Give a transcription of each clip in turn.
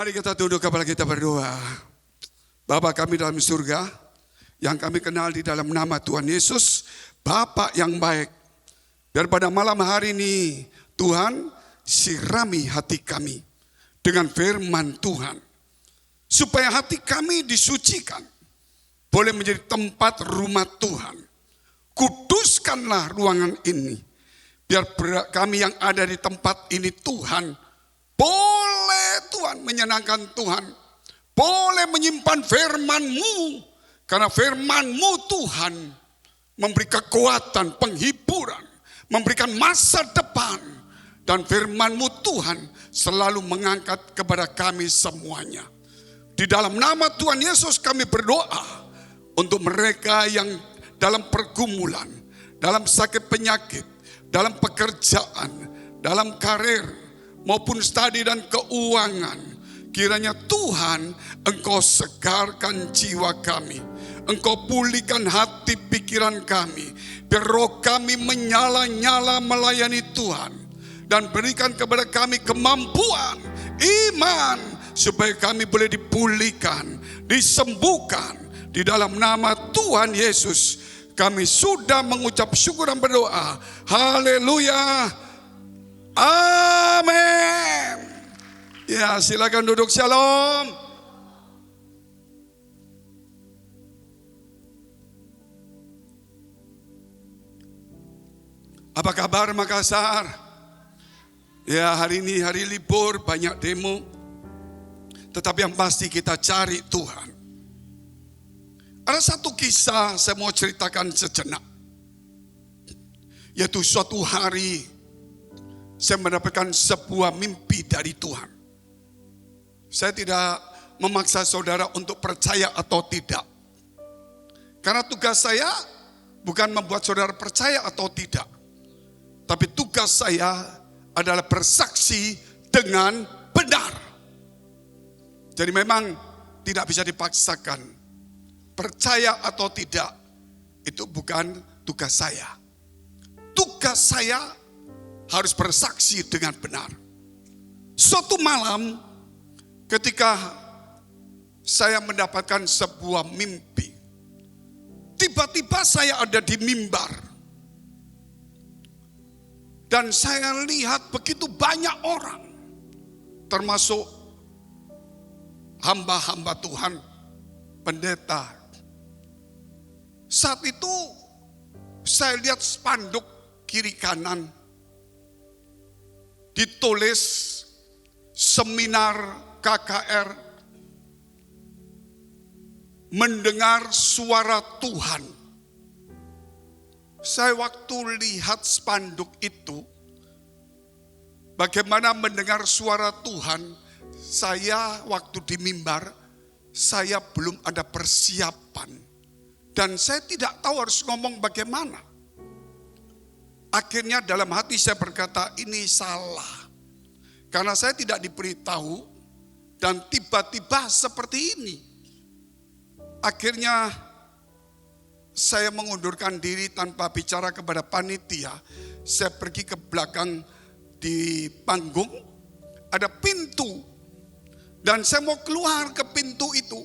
Mari kita tunduk kepala kita berdoa. Bapa kami dalam surga, yang kami kenal di dalam nama Tuhan Yesus, Bapa yang baik. Biar pada malam hari ini Tuhan sirami hati kami dengan firman Tuhan. Supaya hati kami disucikan, boleh menjadi tempat rumah Tuhan. Kuduskanlah ruangan ini. Biar kami yang ada di tempat ini Tuhan, boleh Tuhan menyenangkan Tuhan. Boleh menyimpan firman-Mu. Karena firman-Mu Tuhan memberi kekuatan, penghiburan, memberikan masa depan. Dan firman-Mu Tuhan selalu mengangkat kepada kami semuanya. Di dalam nama Tuhan Yesus kami berdoa untuk mereka yang dalam pergumulan, dalam sakit penyakit, dalam pekerjaan, dalam karir, maupun studi dan keuangan. Kiranya Tuhan Engkau segarkan jiwa kami. Engkau pulihkan hati pikiran kami. Biar roh kami menyala-nyala melayani Tuhan. Dan berikan kepada kami kemampuan, iman, supaya kami boleh dipulihkan, disembuhkan. Di dalam nama Tuhan Yesus kami sudah mengucap syukur dan berdoa. Haleluya. Amin. Ya, silakan duduk. Shalom. Apa kabar Makassar? Ya, hari ini hari libur, banyak demo. Tetapi yang pasti kita cari Tuhan. Ada satu kisah saya mau ceritakan sejenak. Yaitu suatu hari saya mendapatkan sebuah mimpi dari Tuhan. Saya tidak memaksa saudara untuk percaya atau tidak. Karena tugas saya bukan membuat saudara percaya atau tidak. Tapi tugas saya adalah bersaksi dengan benar. Jadi memang tidak bisa dipaksakan. Percaya atau tidak, itu bukan tugas saya. Tugas saya harus bersaksi dengan benar. Suatu malam ketika saya mendapatkan sebuah mimpi, tiba-tiba saya ada di mimbar. Dan saya lihat begitu banyak orang, termasuk hamba-hamba Tuhan, pendeta. Saat itu saya lihat spanduk kiri kanan ditulis seminar KKR mendengar suara Tuhan. Saya waktu lihat spanduk itu, bagaimana mendengar suara Tuhan, saya waktu di mimbar, saya belum ada persiapan. Dan saya tidak tahu harus ngomong bagaimana. Akhirnya dalam hati saya berkata, ini salah. Karena saya tidak diberitahu dan tiba-tiba seperti ini. Akhirnya saya mengundurkan diri tanpa bicara kepada panitia. Saya pergi ke belakang di panggung, ada pintu. Dan saya mau keluar ke pintu itu.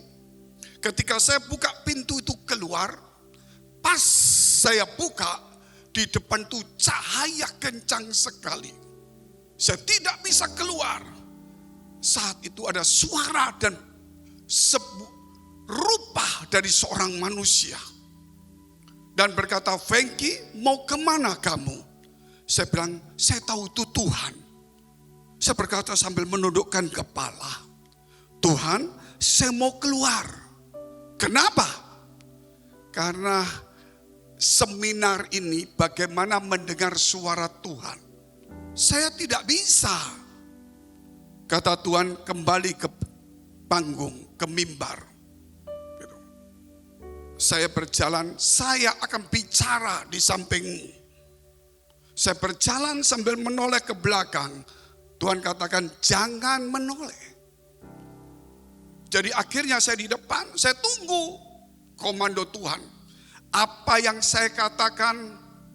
Ketika saya buka pintu itu keluar, pas saya buka, di depan itu cahaya kencang sekali. Saya tidak bisa keluar. Saat itu ada suara dan rupa dari seorang manusia. Dan berkata, Fengki, mau kemana kamu? Saya bilang, saya tahu itu Tuhan. Saya berkata sambil menundukkan kepala, Tuhan, saya mau keluar. Kenapa? Karena seminar ini bagaimana mendengar suara Tuhan. Saya tidak bisa. Kata Tuhan, kembali ke panggung, ke mimbar. Saya berjalan, saya akan bicara di sampingmu. Saya berjalan sambil menoleh ke belakang. Tuhan katakan, jangan menoleh. Jadi akhirnya saya di depan, saya tunggu komando Tuhan. Apa yang saya katakan,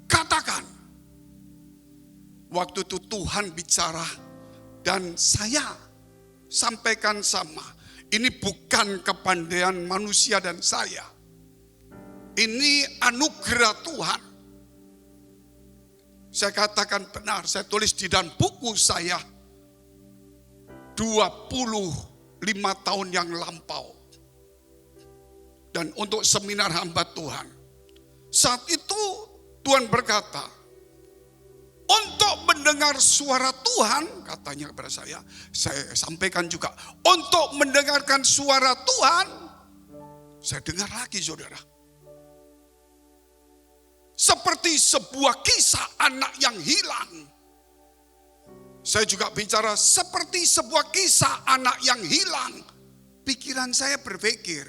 katakan. Waktu itu Tuhan bicara dan saya sampaikan sama. Ini bukan kepandaian manusia dan saya. Ini anugerah Tuhan. Saya katakan benar, saya tulis di dalam buku saya 25 tahun yang lampau. Dan untuk seminar hamba Tuhan. Saat itu Tuhan berkata, untuk mendengar suara Tuhan, katanya kepada saya sampaikan juga, untuk mendengarkan suara Tuhan, saya dengar lagi saudara. Seperti sebuah kisah anak yang hilang. Saya juga bicara seperti sebuah kisah anak yang hilang. Pikiran saya berpikir,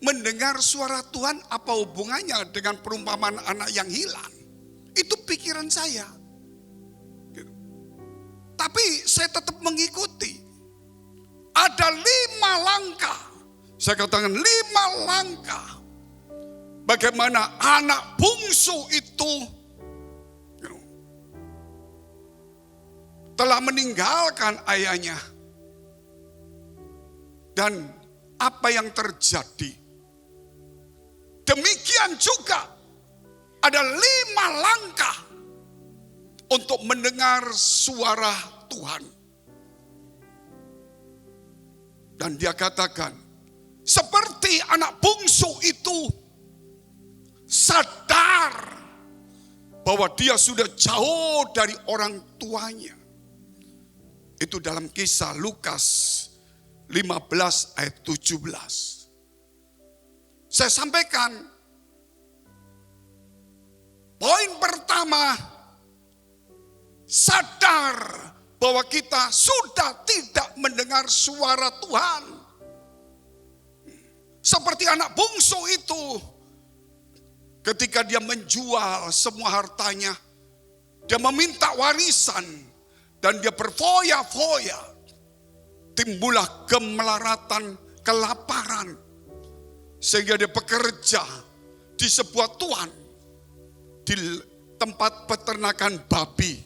mendengar suara Tuhan apa hubungannya dengan perumpamaan anak yang hilang? Itu pikiran saya. Tapi saya tetap mengikuti. Ada 5 langkah. Saya katakan 5 langkah. Bagaimana anak bungsu itu telah meninggalkan ayahnya. Dan apa yang terjadi. Demikian juga ada 5 langkah untuk mendengar suara Tuhan. Dan dia katakan, seperti anak bungsu itu sadar bahwa dia sudah jauh dari orang tuanya. Itu dalam kisah Lukas 15 ayat 17. Saya sampaikan, poin pertama, sadar bahwa kita sudah tidak mendengar suara Tuhan. Seperti anak bungsu itu, ketika dia menjual semua hartanya, dia meminta warisan, dan dia berfoya-foya, timbullah kemelaratan, kelaparan, sehingga dia bekerja di sebuah tuan, di tempat peternakan babi.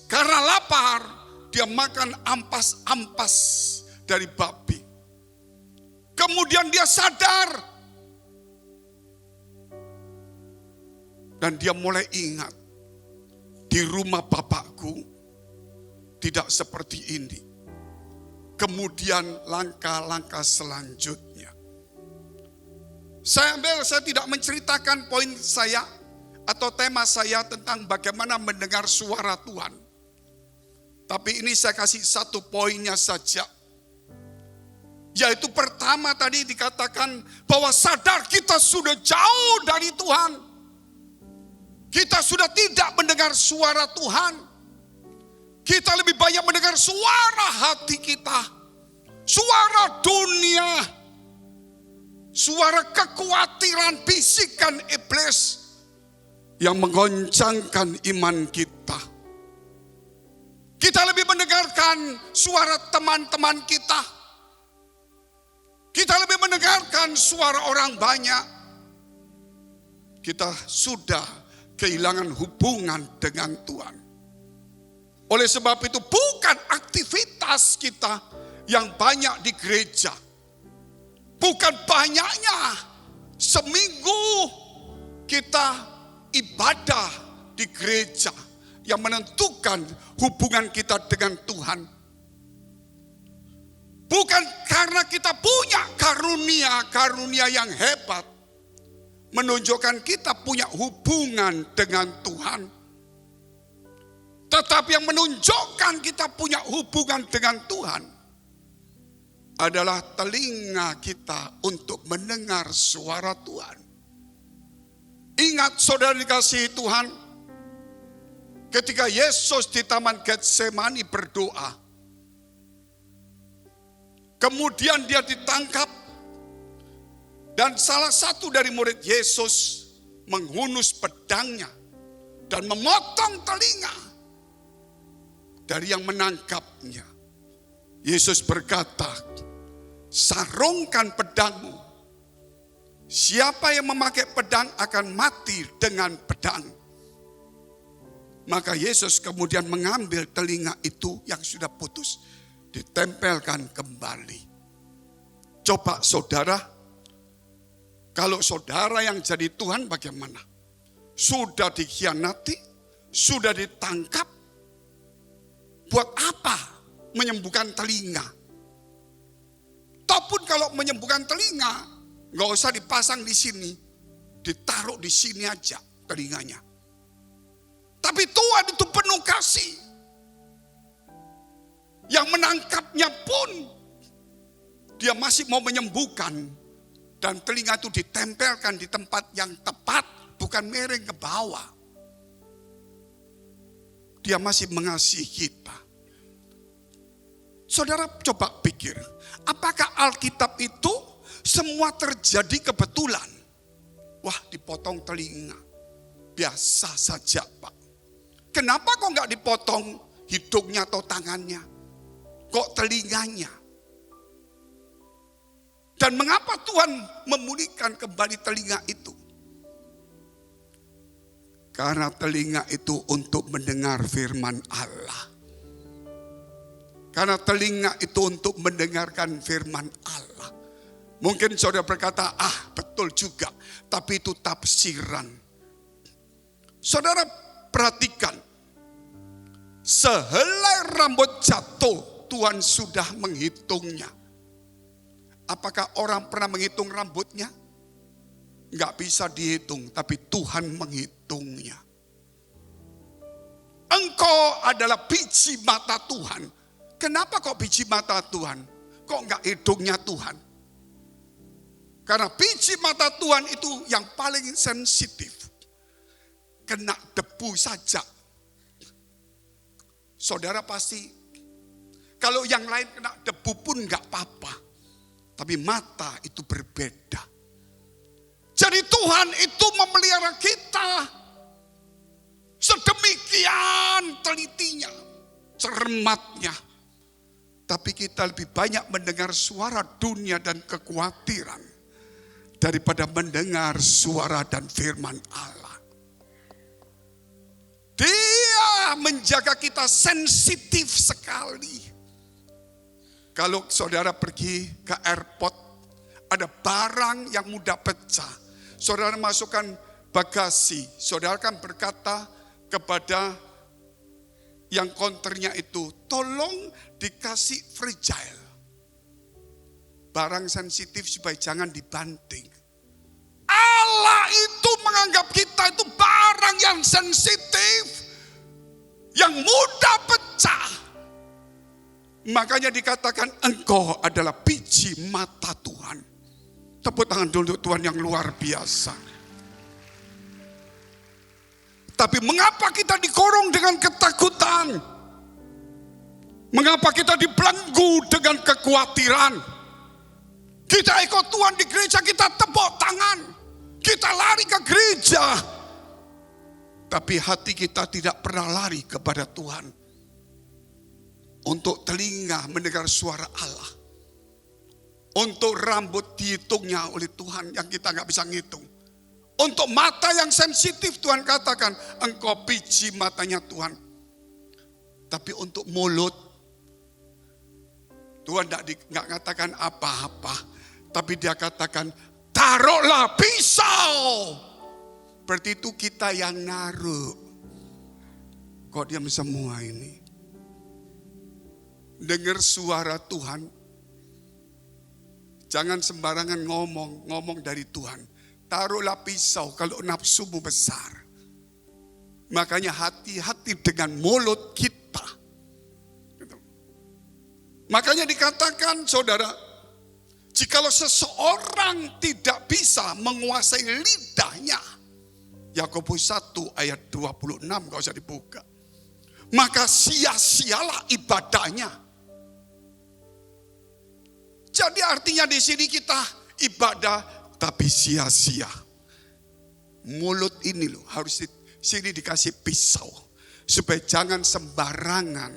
Karena lapar, dia makan ampas-ampas dari babi. Kemudian dia sadar, dan dia mulai ingat, di rumah bapakku tidak seperti ini. Kemudian langkah-langkah selanjutnya. Saya tidak menceritakan poin saya atau tema saya tentang bagaimana mendengar suara Tuhan. Tapi ini saya kasih satu poinnya saja. Yaitu pertama tadi dikatakan bahwa sadar kita sudah jauh dari Tuhan. Kita sudah tidak mendengar suara Tuhan. Kita lebih banyak mendengar suara hati kita. Suara dunia. Suara kekhawatiran, bisikan iblis yang menggoncangkan iman kita. Kita lebih mendengarkan suara teman-teman kita. Kita lebih mendengarkan suara orang banyak. Kita sudah kehilangan hubungan dengan Tuhan. Oleh sebab itu bukan aktivitas kita yang banyak di gereja. Bukan banyaknya seminggu kita ibadah di gereja yang menentukan hubungan kita dengan Tuhan. Bukan karena kita punya karunia yang hebat, menunjukkan kita punya hubungan dengan Tuhan. Tetapi yang menunjukkan kita punya hubungan dengan Tuhan adalah telinga kita untuk mendengar suara Tuhan. Ingat saudara dikasihi Tuhan, ketika Yesus di Taman Getsemani berdoa, kemudian dia ditangkap, dan salah satu dari murid Yesus menghunus pedangnya dan memotong telinga dari yang menangkapnya. Yesus berkata, sarungkan pedangmu. Siapa yang memakai pedang akan mati dengan pedang. Maka Yesus kemudian mengambil telinga itu yang sudah putus, ditempelkan kembali. Coba saudara, kalau saudara yang jadi Tuhan bagaimana? Sudah dikhianati, sudah ditangkap, buat apa menyembuhkan telinga? Ataupun kalau menyembuhkan telinga, nggak usah dipasang di sini, ditaruh di sini aja telinganya. Tapi Tuhan itu penuh kasih. Yang menangkapnya pun dia masih mau menyembuhkan. Dan telinga itu ditempelkan di tempat yang tepat, bukan miring ke bawah. Dia masih mengasihi kita. Saudara coba pikir, apakah Alkitab itu semua terjadi kebetulan? Wah, dipotong telinga. Biasa saja, Pak. Kenapa kok nggak dipotong hidungnya atau tangannya? Kok telinganya? Dan mengapa Tuhan memulihkan kembali telinga itu? Karena telinga itu untuk mendengar firman Allah. Karena telinga itu untuk mendengarkan firman Allah. Mungkin saudara berkata, betul juga. Tapi itu tafsiran. Saudara perhatikan. Sehelai rambut jatuh, Tuhan sudah menghitungnya. Apakah orang pernah menghitung rambutnya? Enggak bisa dihitung, tapi Tuhan menghitungnya. Engkau adalah biji mata Tuhan. Kenapa kok biji mata Tuhan? Kok enggak hidungnya Tuhan? Karena biji mata Tuhan itu yang paling sensitif. Kena debu saja. Saudara pasti, kalau yang lain kena debu pun enggak apa-apa. Tapi mata itu berbeda. Jadi Tuhan itu memelihara kita. Sedemikian telitinya, cermatnya. Tapi kita lebih banyak mendengar suara dunia dan kekhawatiran daripada mendengar suara dan firman Allah. Dia menjaga kita sensitif sekali. Kalau saudara pergi ke airport, ada barang yang mudah pecah. Saudara masukkan bagasi, saudara kan berkata kepada yang counternya itu, tolong dikasih fragile. Barang sensitif supaya jangan dibanting. Allah itu menganggap kita itu barang yang sensitif, yang mudah pecah. Makanya dikatakan engkau adalah biji mata Tuhan. Tepuk tangan dulu Tuhan yang luar biasa. Tapi mengapa kita dikurung dengan ketakutan? Mengapa kita dibelenggu dengan kekhawatiran? Kita ikut Tuhan di gereja, kita tepuk tangan. Kita lari ke gereja. Tapi hati kita tidak pernah lari kepada Tuhan. Untuk telinga mendengar suara Allah. Untuk rambut dihitungnya oleh Tuhan yang kita gak bisa ngitung. Untuk mata yang sensitif Tuhan katakan, engkau biji matanya Tuhan. Tapi untuk mulut, Tuhan gak katakan apa-apa. Tapi dia katakan, taruhlah pisau. Berarti itu kita yang naruh. Kok diam semua ini? Dengar suara Tuhan. Jangan sembarangan ngomong dari Tuhan. Taruhlah pisau kalau nafsumu besar. Makanya hati-hati dengan mulut kita. Makanya dikatakan saudara, jikalau seseorang tidak bisa menguasai lidahnya. Yakobus 1 ayat 26, gak usah dibuka. Maka sia-sialah ibadahnya. Jadi artinya di sini kita ibadah tapi sia-sia. Mulut ini loh harus di sini dikasih pisau supaya jangan sembarangan.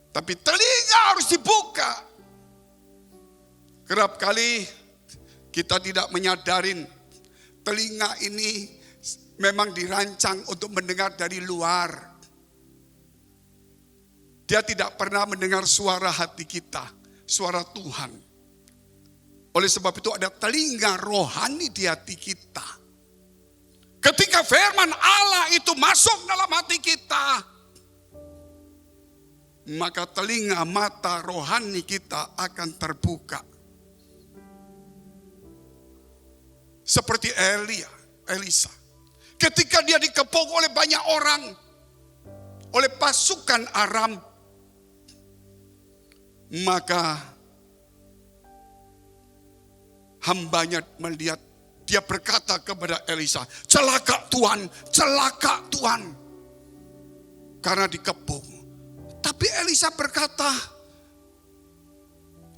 Tapi telinga harus dibuka. Kerap kali kita tidak menyadarin telinga ini memang dirancang untuk mendengar dari luar. Dia tidak pernah mendengar suara hati kita, suara Tuhan. Oleh sebab itu ada telinga rohani di hati kita. Ketika firman Allah itu masuk dalam hati kita, maka telinga mata rohani kita akan terbuka. Seperti Elisa. Ketika dia dikepung oleh banyak orang, oleh pasukan Aram, maka hambanya melihat, dia berkata kepada Elisa, celaka Tuhan, celaka Tuhan. Karena dikepung. Tapi Elisa berkata,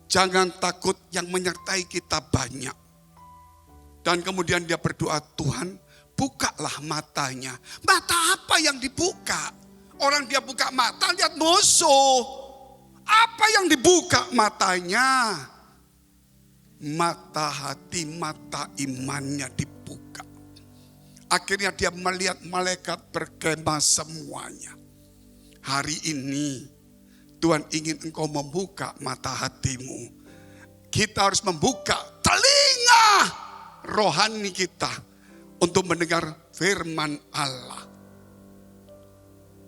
jangan takut, yang menyertai kita banyak. Dan kemudian dia berdoa, Tuhan bukalah matanya. Mata apa yang dibuka? Orang dia buka mata, lihat musuh. Apa yang dibuka matanya? Mata hati, mata imannya dibuka. Akhirnya dia melihat malaikat berkemah semuanya. Hari ini Tuhan ingin engkau membuka mata hatimu. Kita harus membuka telinga rohani kita untuk mendengar firman Allah.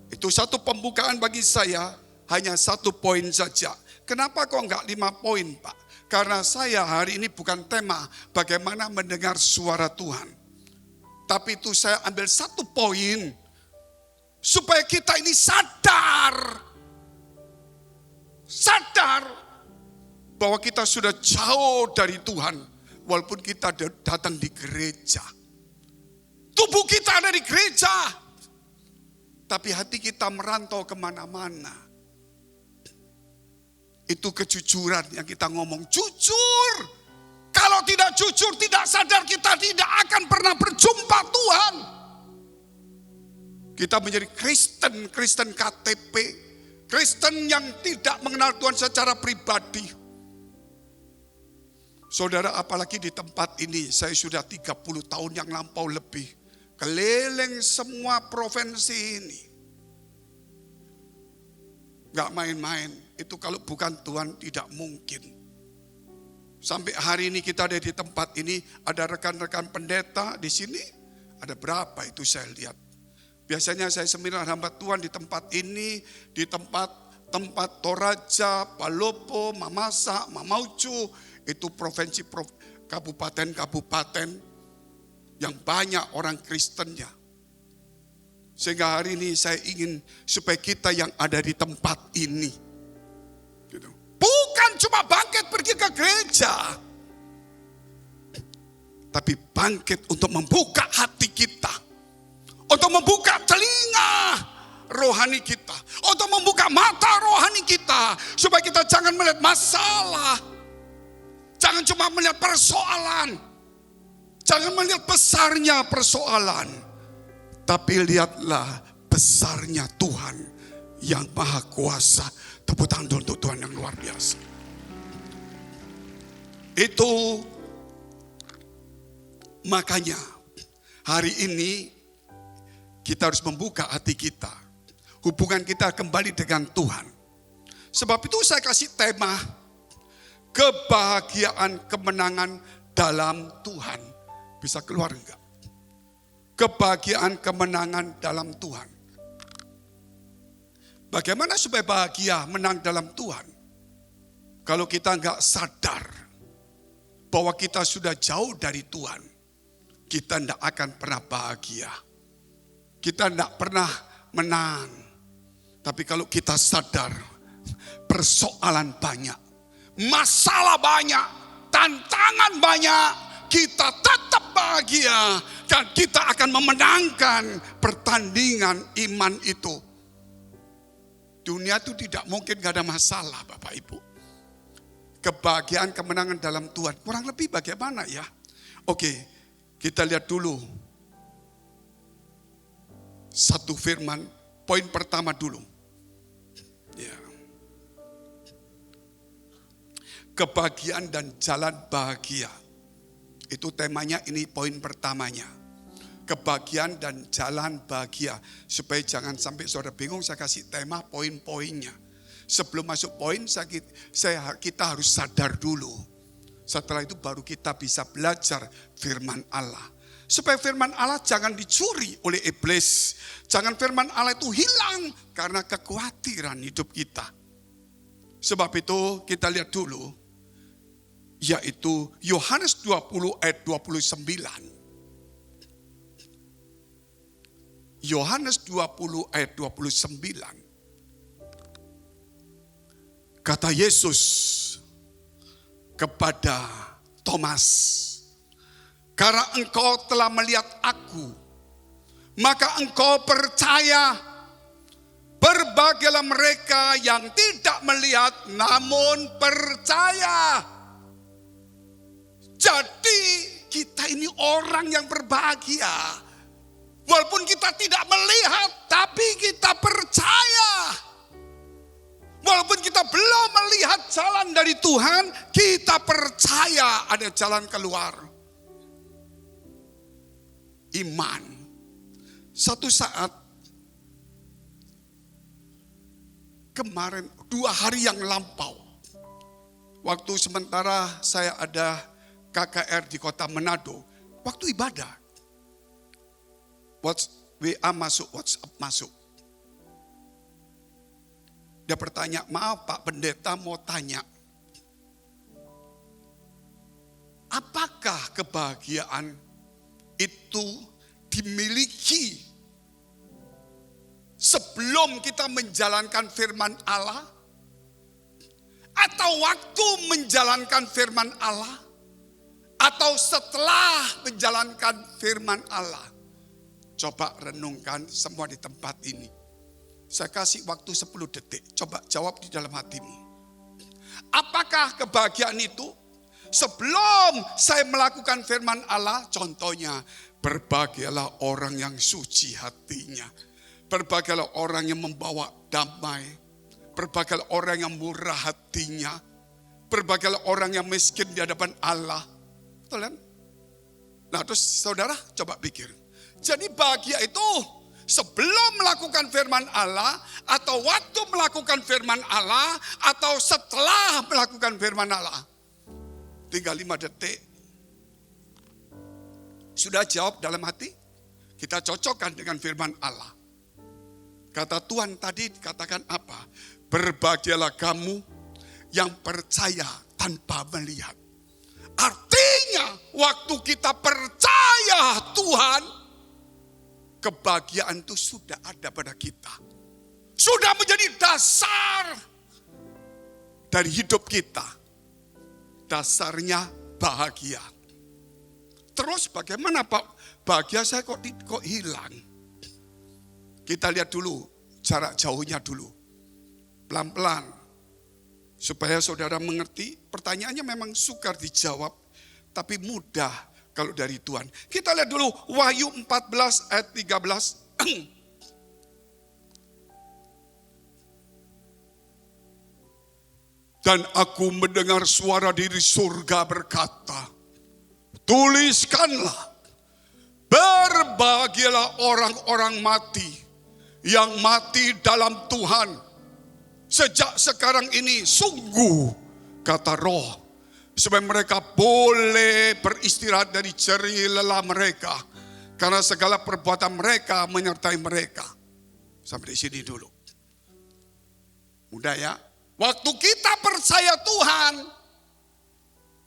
Itu satu pembukaan bagi saya, hanya 1 poin saja. Kenapa kok enggak 5 poin, Pak? Karena saya hari ini bukan tema bagaimana mendengar suara Tuhan. Tapi itu saya ambil 1 poin. Supaya kita ini sadar. Sadar bahwa kita sudah jauh dari Tuhan. Walaupun kita datang di gereja. Tubuh kita ada di gereja. Tapi hati kita merantau kemana-mana. Itu kejujuran yang kita ngomong. Jujur. Kalau tidak jujur, tidak sadar, kita tidak akan pernah berjumpa Tuhan. Kita menjadi Kristen KTP. Kristen yang tidak mengenal Tuhan secara pribadi. Saudara, apalagi di tempat ini, saya sudah 30 tahun yang lampau lebih. Keliling semua provinsi ini. Gak main-main. Itu kalau bukan Tuhan tidak mungkin. Sampai hari ini kita ada di tempat ini, ada rekan-rekan pendeta di sini. Ada berapa itu saya lihat. Biasanya saya seminar hamba Tuhan di tempat ini, di tempat Toraja, Palopo, Mamasa, Mamaucu, itu provinsi kabupaten-kabupaten yang banyak orang Kristennya. Sehingga hari ini saya ingin supaya kita yang ada di tempat ini, gitu. Bukan cuma bangkit pergi ke gereja, tapi bangkit untuk membuka hati kita, untuk membuka telinga rohani kita, untuk membuka mata rohani kita, supaya kita jangan melihat masalah, jangan cuma melihat persoalan, jangan melihat besarnya persoalan, tapi lihatlah besarnya Tuhan yang maha kuasa. Tepuk tangan untuk Tuhan yang luar biasa. Itu makanya hari ini kita harus membuka hati kita. Hubungan kita kembali dengan Tuhan. Sebab itu saya kasih tema kebahagiaan kemenangan dalam Tuhan. Bisa keluar enggak? Kebahagiaan kemenangan dalam Tuhan. Bagaimana supaya bahagia menang dalam Tuhan? Kalau kita enggak sadar bahwa kita sudah jauh dari Tuhan, kita enggak akan pernah bahagia. Kita enggak pernah menang. Tapi kalau kita sadar, persoalan banyak, masalah banyak, tantangan banyak, kita tetap bahagia. Dan kita akan memenangkan pertandingan iman itu. Dunia itu tidak mungkin gak ada masalah Bapak Ibu. Kebahagiaan kemenangan dalam Tuhan. Kurang lebih bagaimana ya? Oke, kita lihat dulu. Satu firman, poin pertama dulu. Ya. Kebahagiaan dan jalan bahagia. Itu temanya, ini poin pertamanya. Kebahagiaan dan jalan bahagia. Supaya jangan sampai saudara bingung, saya kasih tema poin-poinnya. Sebelum masuk poin, kita harus sadar dulu. Setelah itu baru kita bisa belajar firman Allah. Supaya firman Allah jangan dicuri oleh iblis. Jangan firman Allah itu hilang karena kekhawatiran hidup kita. Sebab itu kita lihat dulu, yaitu Yohanes 20 ayat 29. Yohanes 20 ayat 29. Kata Yesus kepada Thomas, karena engkau telah melihat aku, maka engkau percaya. Berbahagialah mereka yang tidak melihat namun percaya. Jadi kita ini orang yang berbahagia. Walaupun kita tidak melihat, tapi kita percaya. Walaupun kita belum melihat jalan dari Tuhan, kita percaya ada jalan keluar. Iman. Satu saat, kemarin 2 hari yang lampau, waktu sementara saya ada KKR di kota Manado, waktu ibadah. WA masuk, WhatsApp masuk. Dia bertanya, maaf Pak Pendeta mau tanya. Apakah kebahagiaan itu dimiliki sebelum kita menjalankan firman Allah? Atau waktu menjalankan firman Allah? Atau setelah menjalankan firman Allah? Coba renungkan semua di tempat ini. Saya kasih waktu 10 detik. Coba jawab di dalam hatimu. Apakah kebahagiaan itu sebelum saya melakukan firman Allah? Contohnya, berbahagialah orang yang suci hatinya. Berbahagialah orang yang membawa damai. Berbahagialah orang yang murah hatinya. Berbahagialah orang yang miskin di hadapan Allah. Betul kan? Nah terus saudara coba pikir. Jadi bahagia itu sebelum melakukan firman Allah, atau waktu melakukan firman Allah, atau setelah melakukan firman Allah. Tinggal 5 detik. Sudah jawab dalam hati? Kita cocokkan dengan firman Allah. Kata Tuhan tadi dikatakan apa? Berbahagialah kamu yang percaya tanpa melihat. Artinya waktu kita percaya Tuhan, kebahagiaan itu sudah ada pada kita. Sudah menjadi dasar dari hidup kita. Dasarnya bahagia. Terus bagaimana Pak? Bahagia saya kok hilang? Kita lihat dulu jarak jauhnya dulu. Pelan-pelan. Supaya saudara mengerti, pertanyaannya memang sukar dijawab. Tapi mudah kalau dari Tuhan. Kita lihat dulu Wahyu 14 ayat 13. Dan aku mendengar suara dari surga berkata, tuliskanlah, berbahagialah orang-orang mati yang mati dalam Tuhan. Sejak sekarang ini sungguh, kata Roh, supaya mereka boleh beristirahat dari jerih lelah mereka. Karena segala perbuatan mereka menyertai mereka. Sampai di sini dulu. Mudah ya. Waktu kita percaya Tuhan,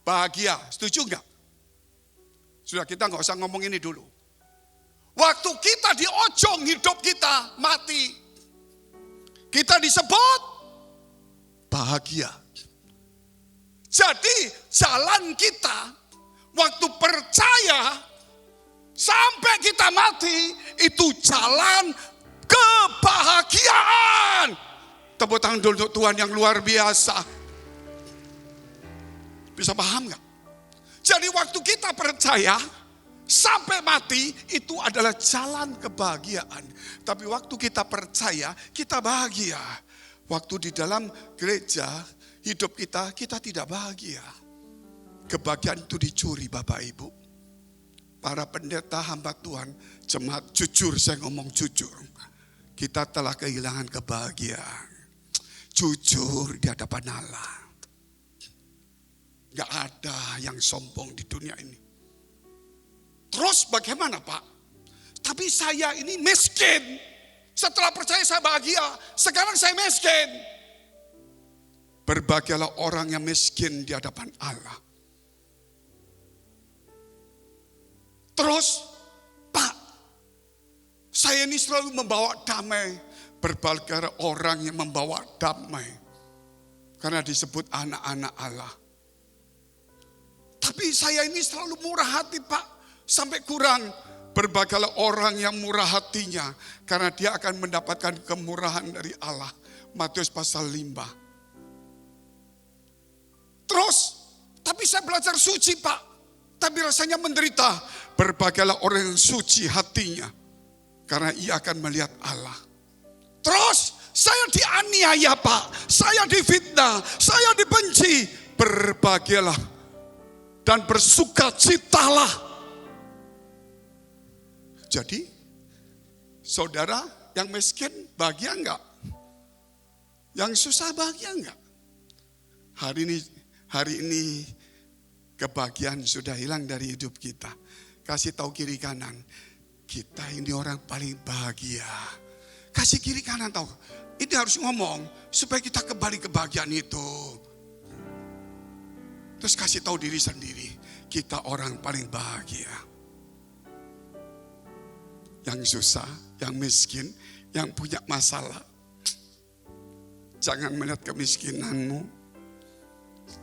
bahagia. Setuju enggak? Sudah, kita enggak usah ngomong ini dulu. Waktu kita di ujung hidup kita mati, kita disebut bahagia. Jadi jalan kita waktu percaya sampai kita mati itu jalan kebahagiaan. Tepuk tangan dulu untuk Tuhan yang luar biasa. Bisa paham gak? Jadi waktu kita percaya sampai mati itu adalah jalan kebahagiaan. Tapi waktu kita percaya kita bahagia. Waktu di dalam gereja hidup kita tidak bahagia. Kebahagiaan itu dicuri Bapak Ibu. Para pendeta hamba Tuhan, jemaat, jujur saya ngomong jujur. Kita telah kehilangan kebahagiaan. jujur di hadapan Allah. Gak ada yang sombong di dunia ini. Terus bagaimana Pak? Tapi saya ini miskin. Setelah percaya saya bahagia, sekarang saya miskin. Berbahagialah orang yang miskin di hadapan Allah. Terus, Pak, saya ini selalu membawa damai. Berbahagialah orang yang membawa damai. Karena disebut anak-anak Allah. Tapi saya ini selalu murah hati Pak. Sampai kurang. Berbahagialah orang yang murah hatinya. Karena dia akan mendapatkan kemurahan dari Allah. Matius pasal 5. Terus, tapi saya belajar suci Pak. Tapi rasanya menderita. Berbahagialah orang yang suci hatinya. Karena ia akan melihat Allah. Terus, saya dianiaya Pak. Saya difitnah. Saya dibenci. Berbahagialah. Dan bersukacitalah. Jadi, saudara yang miskin bahagia enggak? Yang susah bahagia enggak? Hari ini kebahagiaan sudah hilang dari hidup kita. Kasih tahu kiri kanan, kita ini orang paling bahagia. Kasih kiri kanan tahu, ini harus ngomong supaya kita kembali kebahagiaan itu. Terus kasih tahu diri sendiri, kita orang paling bahagia. Yang susah, yang miskin, yang punya masalah. Jangan melihat kemiskinanmu.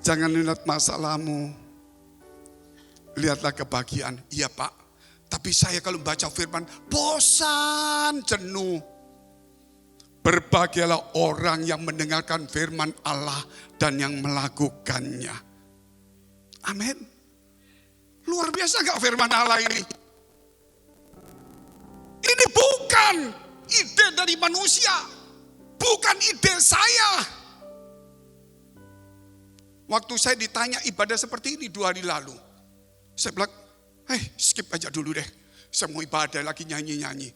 Jangan melihat masalahmu. Lihatlah kebahagiaan. Iya Pak, tapi saya kalau baca firman, bosan, jenuh. Berbahagialah orang yang mendengarkan firman Allah dan yang melakukannya. Amin. Luar biasa gak firman Allah ini? Ini bukan ide dari manusia. Bukan ide saya. Waktu saya ditanya ibadah seperti ini 2 hari lalu. Saya bilang, skip aja dulu deh. Saya mau ibadah lagi nyanyi-nyanyi.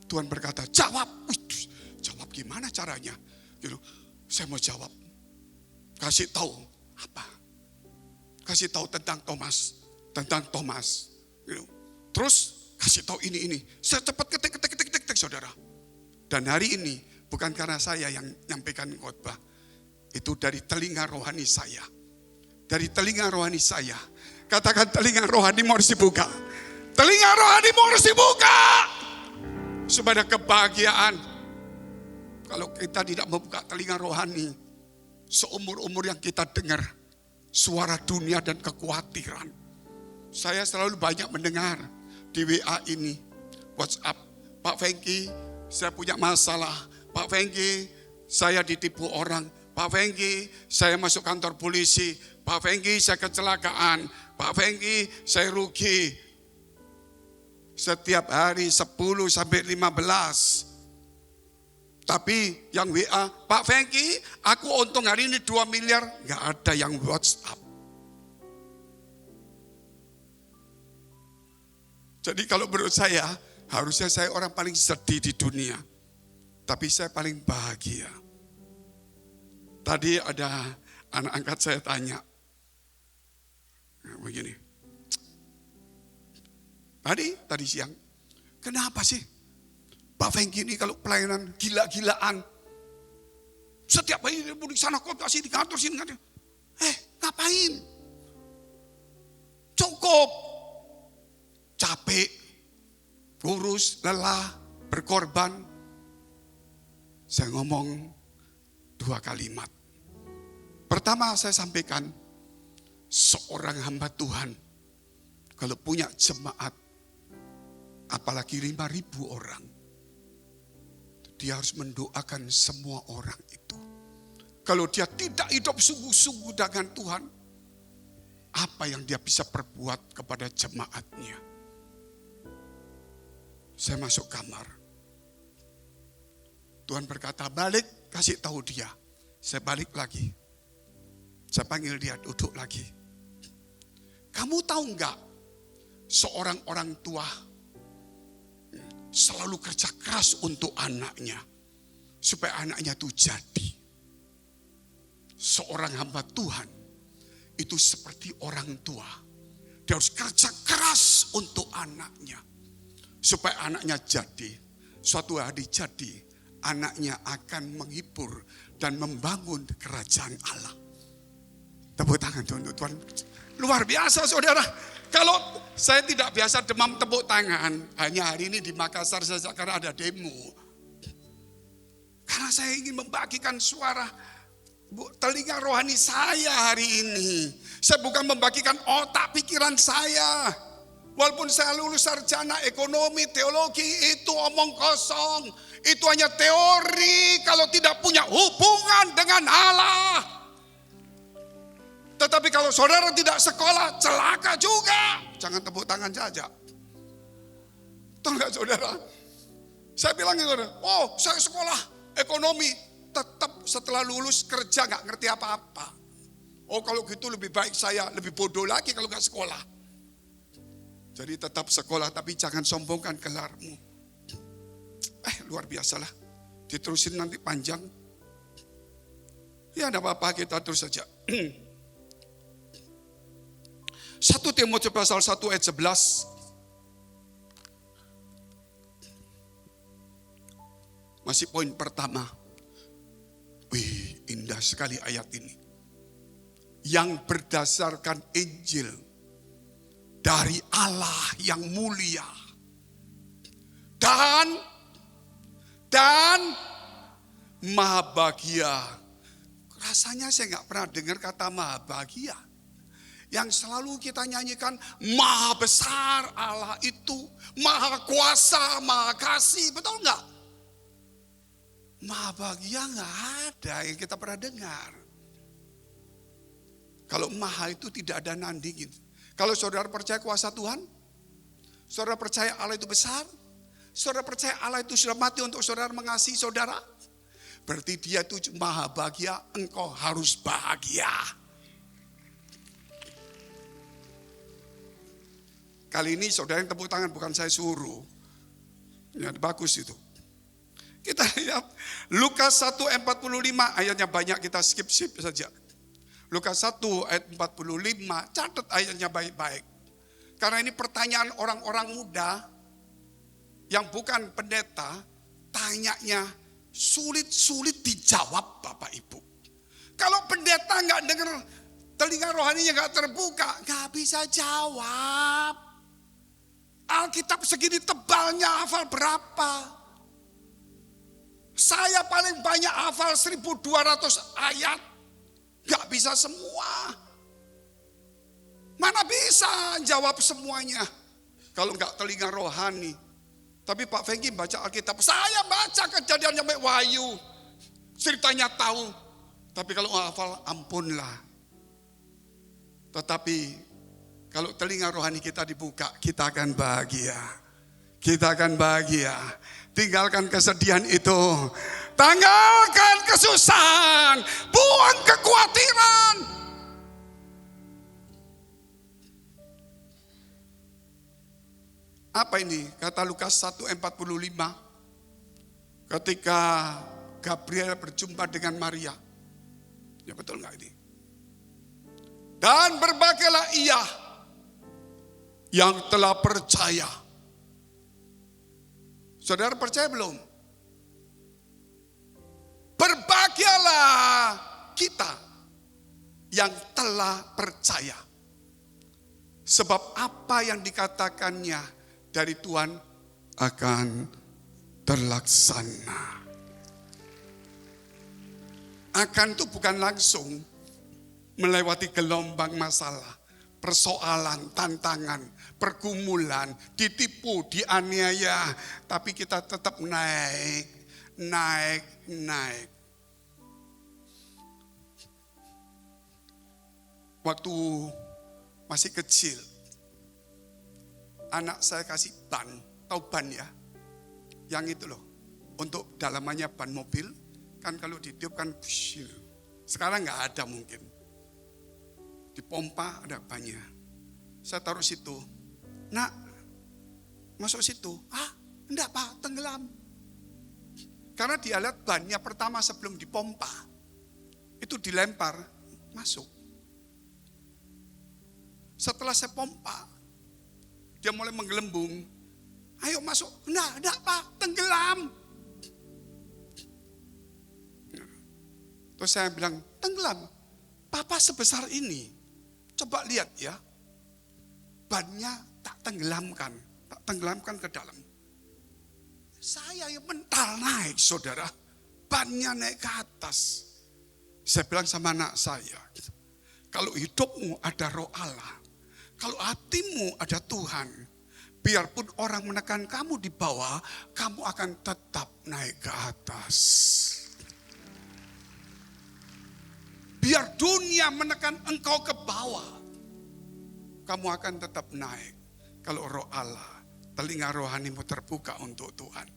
Tuhan berkata, jawab. Jawab gimana caranya? Gitu. Saya mau jawab. Kasih tahu apa? Kasih tahu tentang Thomas. Tentang Thomas. Gitu. Terus kasih tahu ini. Saya cepat ketik, saudara. Dan hari ini bukan karena saya yang nyampaikan khotbah. Itu dari telinga rohani saya. Dari telinga rohani saya. Katakan telinga rohani mau harus dibuka. Telinga rohani mau harus dibuka. Supaya kebahagiaan. Kalau kita tidak membuka telinga rohani. Seumur-umur yang kita dengar. Suara dunia dan kekhawatiran. Saya selalu banyak mendengar. Di WA ini, WhatsApp, Pak Fengki, saya punya masalah. Pak Fengki, saya ditipu orang. Pak Fengki, saya masuk kantor polisi. Pak Fengki, saya kecelakaan. Pak Fengki, saya rugi. Setiap hari 10 sampai 15. Tapi yang WA, Pak Fengki, aku untung hari ini 2 miliar. Gak ada yang WhatsApp. Jadi kalau menurut saya, harusnya saya orang paling sedih di dunia. Tapi saya paling bahagia. Tadi ada anak angkat saya tanya. Begini. Tadi siang. Kenapa sih? Pak Fengki ini kalau pelayanan gila-gilaan. Setiap hari dia di sana kota sini, di kantor sini. Ngapain? Cukup. Capek, kurus, lelah, berkorban. Saya ngomong 2 kalimat. Pertama saya sampaikan, seorang hamba Tuhan, kalau punya jemaat, apalagi 5.000 orang, dia harus mendoakan semua orang itu. Kalau dia tidak hidup sungguh-sungguh dengan Tuhan, apa yang dia bisa perbuat kepada jemaatnya? Saya masuk kamar. Tuhan berkata, balik, kasih tahu dia. Saya balik lagi. Saya panggil dia, duduk lagi. Kamu tahu enggak, seorang orang tua selalu kerja keras untuk anaknya. Supaya anaknya itu jadi. seorang hamba Tuhan itu seperti orang tua. Dia harus kerja keras untuk anaknya. Supaya anaknya jadi. Suatu hari jadi, anaknya akan menghibur dan membangun kerajaan Allah. Tepuk tangan untuk Tuhan. Luar biasa saudara. Kalau saya tidak biasa demam tepuk tangan, hanya hari ini di Makassar saja karena ada demo. Karena saya ingin membagikan suara telinga rohani saya hari ini. Saya bukan membagikan otak pikiran saya. Walaupun saya lulus sarjana ekonomi, teologi, itu omong kosong. Itu hanya teori kalau tidak punya hubungan dengan Allah. Tetapi kalau saudara tidak sekolah, celaka juga. Jangan tepuk tangan saja. Tahu nggak saudara? Saya bilang gitu, oh saya sekolah ekonomi. Tetap setelah lulus kerja nggak ngerti apa-apa. Oh kalau gitu lebih baik saya lebih bodoh lagi kalau nggak sekolah. Jadi tetap sekolah tapi jangan sombongkan gelarmu. Luar biasa lah. Diterusin nanti panjang. Ya enggak apa-apa, kita terus saja. 1 Timotius pasal 1 ayat 11. Masih poin pertama. Wih, indah sekali ayat ini. Yang berdasarkan Injil dari Allah yang mulia. Dan maha bahagia. Rasanya saya gak pernah dengar kata maha bahagia. Yang selalu kita nyanyikan, maha besar Allah itu, maha kuasa, maha kasih, betul gak? Maha bahagia gak ada yang kita pernah dengar. Kalau maha itu tidak ada nandingin. Kalau saudara percaya kuasa Tuhan, saudara percaya Allah itu besar, saudara percaya Allah itu sudah mati untuk saudara mengasihi saudara, berarti dia itu maha bahagia, engkau harus bahagia. Kali ini saudara yang tepuk tangan bukan saya suruh. Ya bagus itu. Kita lihat Lukas 1 ayat 45, ayatnya banyak kita skip saja. Lukas 1 ayat 45, catat ayatnya baik-baik. Karena ini pertanyaan orang-orang muda yang bukan pendeta, tanyanya sulit-sulit dijawab Bapak Ibu. Kalau pendeta nggak dengar, telinga rohaninya nggak terbuka, nggak bisa jawab. Alkitab segini tebalnya, hafal berapa? Saya paling banyak hafal 1.200 ayat. Gak bisa semua. Mana bisa jawab semuanya. Kalau gak telinga rohani. Tapi Pak Fengki baca Alkitab. Saya baca Kejadian sampai Wahyu. Ceritanya tahu. Tapi kalau hafal ampunlah. Tetapi kalau telinga rohani kita dibuka, kita akan bahagia. Kita akan bahagia. Tinggalkan kesedihan itu. Tanggalkan kesusahan. Buang kekhawatiran. Apa ini? Kata Lukas 1:45. Ketika Gabriel berjumpa dengan Maria. Ya betul enggak ini? Dan berbahagialah ia yang telah percaya. Saudara percaya belum? Berbahagialah kita yang telah percaya. Sebab apa yang dikatakannya dari Tuhan akan terlaksana. Akan itu bukan langsung melewati gelombang masalah, persoalan, tantangan, pergumulan, ditipu, dianiaya. Tapi kita tetap naik. Waktu masih kecil, anak saya kasih ban, tahu ban ya? Yang itu loh, untuk dalamannya ban mobil, kan kalau ditiup kan, sekarang nggak ada mungkin. Dipompa ada bannya. Saya taruh situ. Nak, masuk situ. Enggak Pak, tenggelam. Karena dia lihat bannya pertama sebelum dipompa. Itu itu dilempar, masuk. Setelah saya pompa, dia mulai menggelembung. Ayo masuk. Enggak Pak, tenggelam. Terus saya bilang, tenggelam? Papa sebesar ini. Coba lihat ya. Bannya tak tenggelamkan ke dalam. Saya yang mental naik, saudara. Bannya naik ke atas. Saya bilang sama anak saya, kalau hidupmu ada roh Allah, kalau hatimu ada Tuhan, biarpun orang menekan kamu di bawah, kamu akan tetap naik ke atas. Biar dunia menekan engkau ke bawah, kamu akan tetap naik. Kalau roh Allah, telinga rohanimu terbuka untuk Tuhan.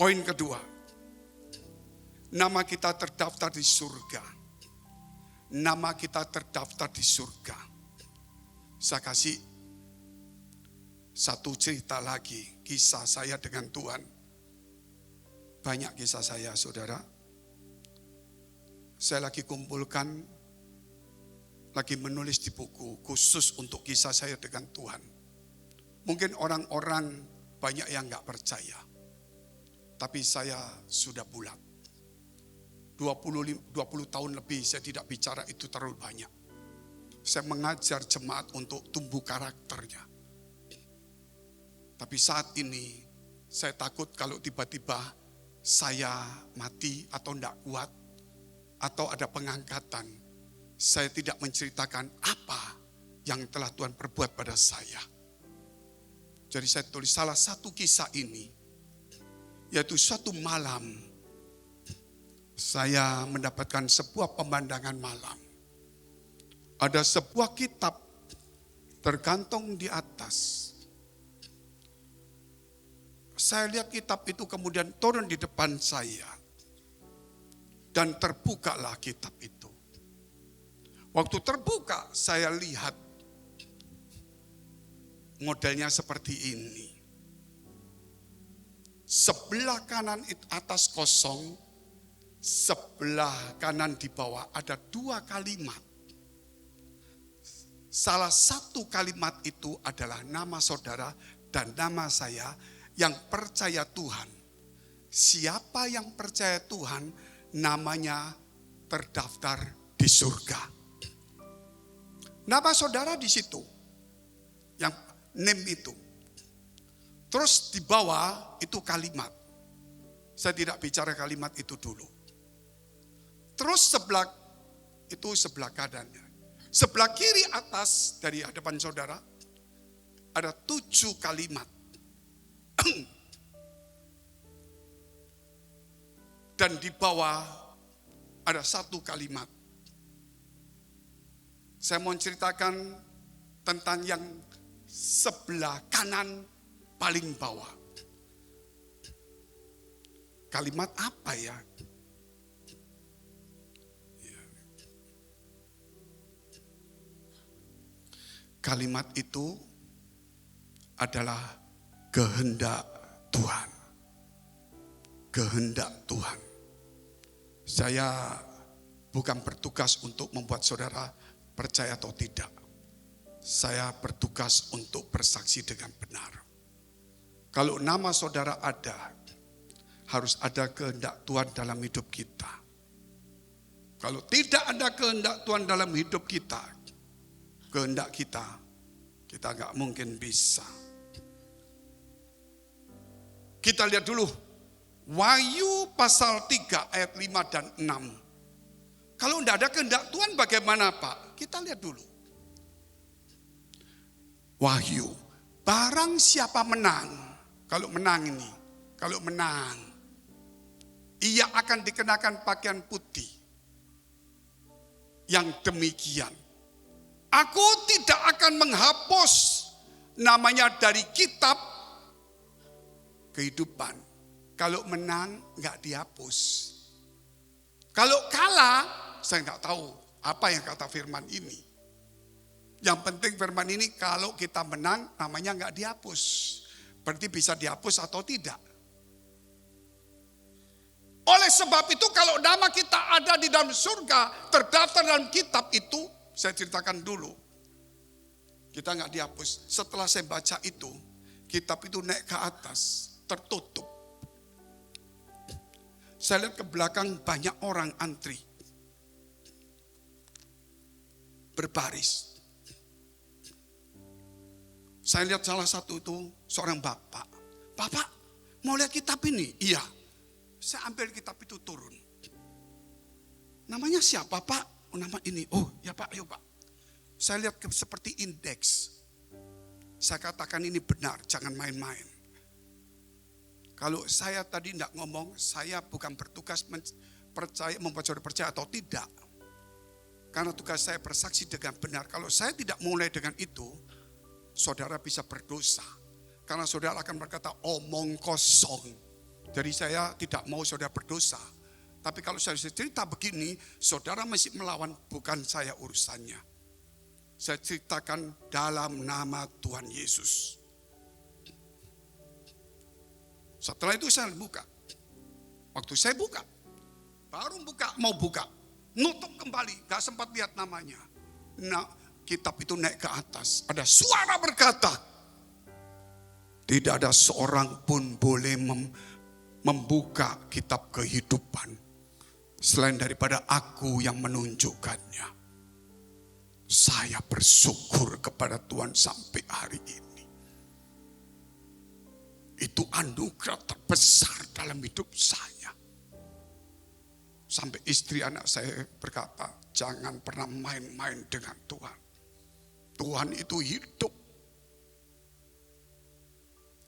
Poin kedua, nama kita terdaftar di surga. Nama kita terdaftar di surga. Saya kasih satu cerita lagi, kisah saya dengan Tuhan. Banyak kisah saya, saudara. Saya lagi kumpulkan, lagi menulis di buku khusus untuk kisah saya dengan Tuhan. Mungkin orang-orang banyak yang gak percaya. Tapi saya sudah bulat. 20 tahun lebih saya tidak bicara itu terlalu banyak. Saya mengajar jemaat untuk tumbuh karakternya. Tapi saat ini saya takut kalau tiba-tiba saya mati atau tidak kuat atau ada pengangkatan. Saya tidak menceritakan apa yang telah Tuhan perbuat pada saya. Jadi saya tulis salah satu kisah ini. Yaitu suatu malam saya mendapatkan sebuah pemandangan malam. Ada sebuah kitab tergantung di atas. Saya lihat kitab itu kemudian turun di depan saya. Dan terbukalah kitab itu. Waktu terbuka saya lihat modelnya seperti ini. Sebelah kanan atas kosong, sebelah kanan di bawah ada dua kalimat. Salah satu kalimat itu adalah nama saudara dan nama saya yang percaya Tuhan. Siapa yang percaya Tuhan, namanya terdaftar di surga. Nama saudara di situ, yang name itu. Terus di bawah itu kalimat. Saya tidak bicara kalimat itu dulu. Terus sebelah kanannya. Sebelah kiri atas dari hadapan saudara ada 7 kalimat. Dan di bawah ada 1 kalimat. Saya mau ceritakan tentang yang sebelah kanan paling bawah. Kalimat apa ya? Kalimat itu adalah kehendak Tuhan. Kehendak Tuhan. Saya bukan bertugas untuk membuat saudara percaya atau tidak. Saya bertugas untuk bersaksi dengan benar. Kalau nama saudara ada, harus ada kehendak Tuhan dalam hidup kita. Kalau tidak ada kehendak Tuhan dalam hidup kita, kehendak kita nggak mungkin bisa. Kita lihat dulu, Wahyu pasal 3 ayat 5 dan 6. Kalau tidak ada kehendak Tuhan bagaimana Pak? Kita lihat dulu. Wahyu, barang siapa menang, kalau menang, ia akan dikenakan pakaian putih. Yang demikian, aku tidak akan menghapus namanya dari kitab kehidupan. Kalau menang, nggak dihapus. Kalau kalah, saya nggak tahu apa yang kata firman ini. Yang penting firman ini kalau kita menang, namanya nggak dihapus. Berarti bisa dihapus atau tidak. Oleh sebab itu kalau nama kita ada di dalam surga, terdaftar dalam kitab itu, saya ceritakan dulu. Kita nggak dihapus. Setelah saya baca itu, kitab itu naik ke atas, tertutup. Saya lihat ke belakang banyak orang antri. Berbaris. Saya lihat salah satu itu seorang bapak. Bapak, mau lihat kitab ini? Iya. Saya ambil kitab itu turun. Namanya siapa Pak? Oh, nama ini. Oh ya Pak, ayo Pak. Saya lihat seperti indeks. Saya katakan ini benar, jangan main-main. Kalau saya tadi tidak ngomong, saya bukan bertugas membuat saudara percaya atau tidak. Karena tugas saya bersaksi dengan benar. Kalau saya tidak mulai dengan itu, saudara bisa berdosa. Karena saudara akan berkata omong kosong. Jadi saya tidak mau saudara berdosa. Tapi kalau saya cerita begini, saudara masih melawan, bukan saya urusannya. Saya ceritakan dalam nama Tuhan Yesus. Setelah itu saya buka. Waktu saya buka, baru mau buka. Nutup kembali, gak sempat lihat namanya. Nah, kitab itu naik ke atas. Ada suara berkata, tidak ada seorang pun boleh membuka kitab kehidupan selain daripada aku yang menunjukkannya. Saya bersyukur kepada Tuhan sampai hari ini. Itu anugerah terbesar dalam hidup saya. Sampai istri anak saya berkata, jangan pernah main-main dengan Tuhan. Tuhan itu hidup.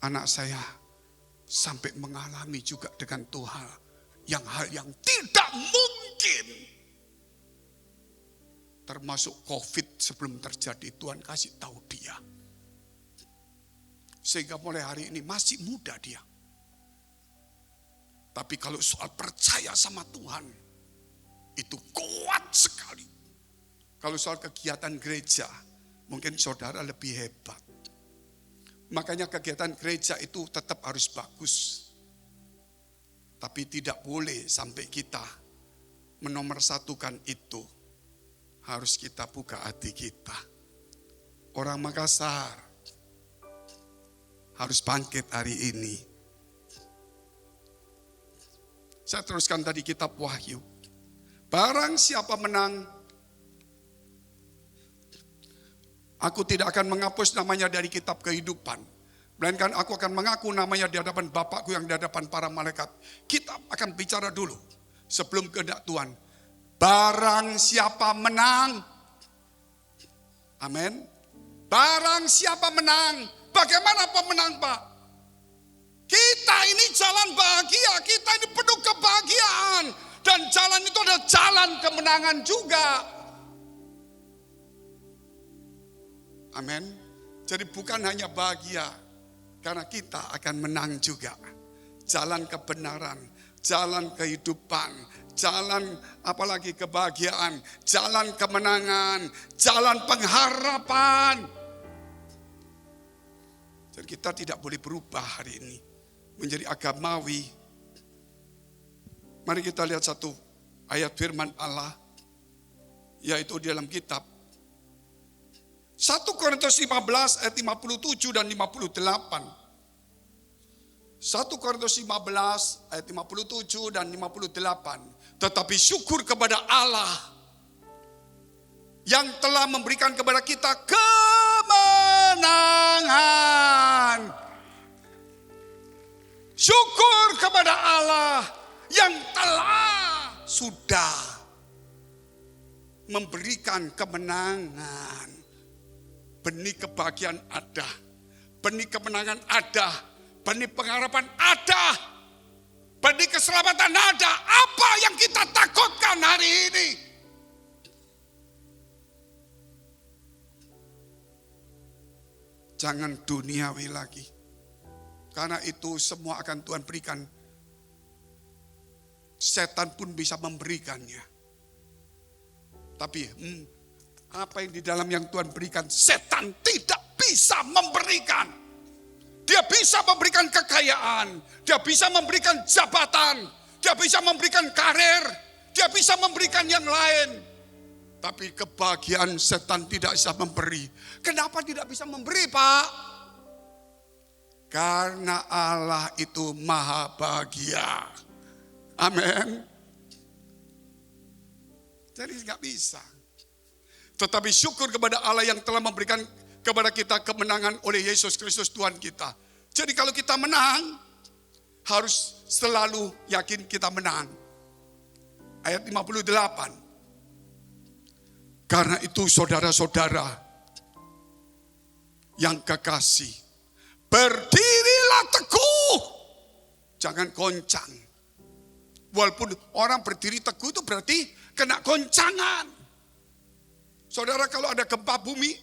Anak saya sampai mengalami juga dengan Tuhan hal yang tidak mungkin. Termasuk COVID sebelum terjadi, Tuhan kasih tahu dia. Sehingga mulai hari ini masih muda dia. Tapi kalau soal percaya sama Tuhan, itu kuat sekali. Kalau soal kegiatan gereja, mungkin saudara lebih hebat. Makanya kegiatan gereja itu tetap harus bagus. Tapi tidak boleh sampai kita menomorsatukan itu. Harus kita buka hati kita. Orang Makassar harus bangkit hari ini. Saya teruskan tadi kitab Wahyu. Barang siapa menang, aku tidak akan menghapus namanya dari kitab kehidupan. Melainkan aku akan mengaku namanya di hadapan Bapakku yang di hadapan para malaikat. Kita akan bicara dulu sebelum kehendak Tuhan. Barang siapa menang. Amin. Barang siapa menang. Bagaimana pemenang Pak? Kita ini jalan bahagia. Kita ini penuh kebahagiaan. Dan jalan itu adalah jalan kemenangan juga. Amin. Jadi bukan hanya bahagia, karena kita akan menang juga. Jalan kebenaran, jalan kehidupan, jalan apalagi kebahagiaan, jalan kemenangan, jalan pengharapan. Jadi kita tidak boleh berubah hari ini menjadi agamawi. Mari kita lihat satu ayat firman Allah, yaitu di dalam kitab 1 Korintus 15 ayat 57 dan 58. 1 Korintus 15 ayat 57 dan 58. Tetapi syukur kepada Allah yang telah memberikan kepada kita kemenangan. Syukur kepada Allah yang telah sudah memberikan kemenangan. Benih kebahagiaan ada, benih kemenangan ada, benih pengharapan ada, benih keselamatan ada. Apa yang kita takutkan hari ini? Jangan duniawi lagi. Karena itu semua akan Tuhan berikan. Setan pun bisa memberikannya. Tapi apa yang di dalam yang Tuhan berikan, setan tidak bisa memberikan. Dia bisa memberikan kekayaan, dia bisa memberikan jabatan, dia bisa memberikan karir, dia bisa memberikan yang lain. Tapi kebahagiaan setan tidak bisa memberi. Kenapa tidak bisa memberi, Pak? Karena Allah itu maha bahagia. Amin. Jadi nggak bisa. Tetapi syukur kepada Allah yang telah memberikan kepada kita kemenangan oleh Yesus Kristus Tuhan kita. Jadi kalau kita menang, harus selalu yakin kita menang. Ayat 58. Karena itu saudara-saudara yang kekasih, berdirilah teguh, jangan goncang. Walaupun orang berdiri teguh itu berarti kena goncangan. Saudara, kalau ada gempa bumi,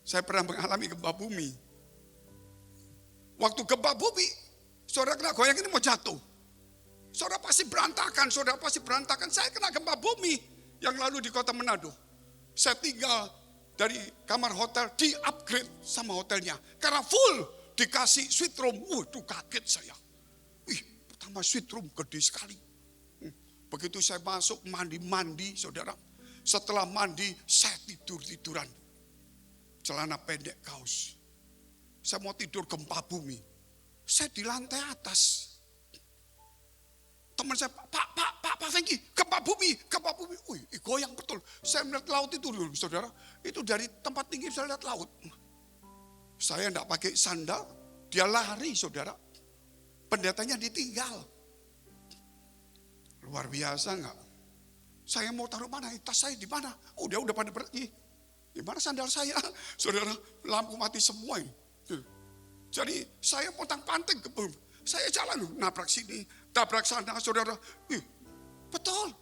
saya pernah mengalami gempa bumi. Waktu gempa bumi, saudara kena goyang ini mau jatuh. Saudara pasti berantakan, Saya kena gempa bumi yang lalu di kota Manado. Saya tinggal dari kamar hotel, di-upgrade sama hotelnya. Karena full dikasih suite room. Itu kaget saya. Pertama suite room gede sekali. Begitu saya masuk mandi, saudara. Setelah mandi, saya tiduran. Celana pendek kaos. Saya mau tidur gempa bumi. Saya di lantai atas. Teman saya, Pak Fengki, gempa bumi. Goyang betul. Saya melihat laut itu dulu, saudara. Itu dari tempat tinggi saya lihat laut. Saya enggak pakai sandal, dia lari, saudara. Pendetanya ditinggal. Luar biasa enggak? Saya mau taruh mana? Tas saya di mana? Dia udah pada pergi. Di mana sandal saya? Saudara, lampu mati semua ini. Jadi saya pontang-panting ke bawah. Saya jalan, nabrak sini, tabrak sana, saudara. Betul.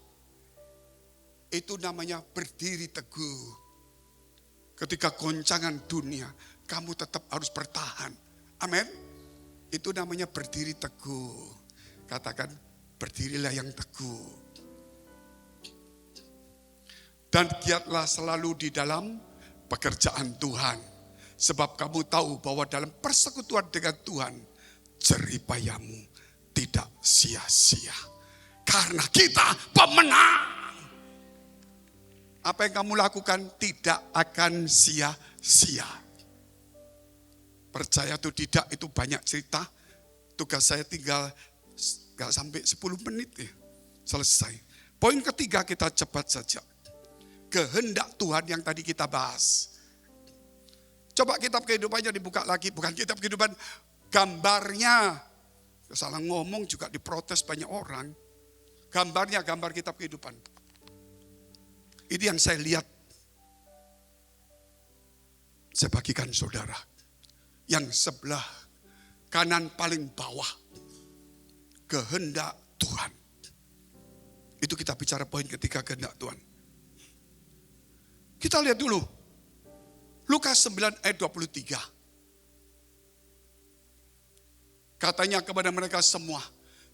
Itu namanya berdiri teguh. Ketika goncangan dunia, kamu tetap harus bertahan. Amin. Itu namanya berdiri teguh. Katakan, berdirilah yang teguh. Dan giatlah selalu di dalam pekerjaan Tuhan. Sebab kamu tahu bahwa dalam persekutuan dengan Tuhan, jeripayamu tidak sia-sia. Karena kita pemenang. Apa yang kamu lakukan tidak akan sia-sia. Percaya atau tidak, itu banyak cerita. Tugas saya tinggal gak sampai 10 menit ya, selesai. Poin ketiga kita cepat saja. Kehendak Tuhan yang tadi kita bahas. Coba kitab kehidupannya dibuka lagi, bukan kitab kehidupan, gambarnya. Salah ngomong juga diprotes banyak orang. Gambarnya, gambar kitab kehidupan. Ini yang saya lihat. Saya bagikan saudara. Yang sebelah kanan paling bawah. Kehendak Tuhan. Itu kita bicara poin ketiga, kehendak Tuhan. Kita lihat dulu. Lukas 9 ayat 23. Katanya kepada mereka semua,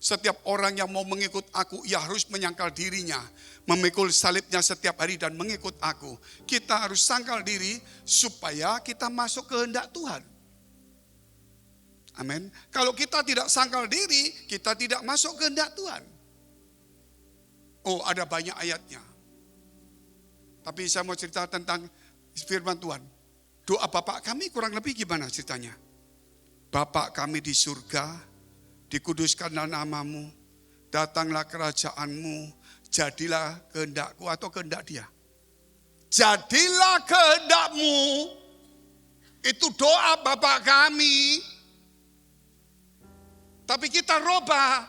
setiap orang yang mau mengikut aku, ia harus menyangkal dirinya, memikul salibnya setiap hari dan mengikut aku. Kita harus sangkal diri supaya kita masuk kehendak Tuhan. Amin. Kalau kita tidak sangkal diri, kita tidak masuk kehendak Tuhan. Ada banyak ayatnya. Tapi saya mau cerita tentang firman Tuhan. Doa Bapak kami kurang lebih gimana ceritanya? Bapak kami di surga, dikuduskanlah namamu, datanglah kerajaanmu, jadilah kehendakku atau kehendak dia. Jadilah kehendakmu, itu doa Bapak kami. Tapi kita robah,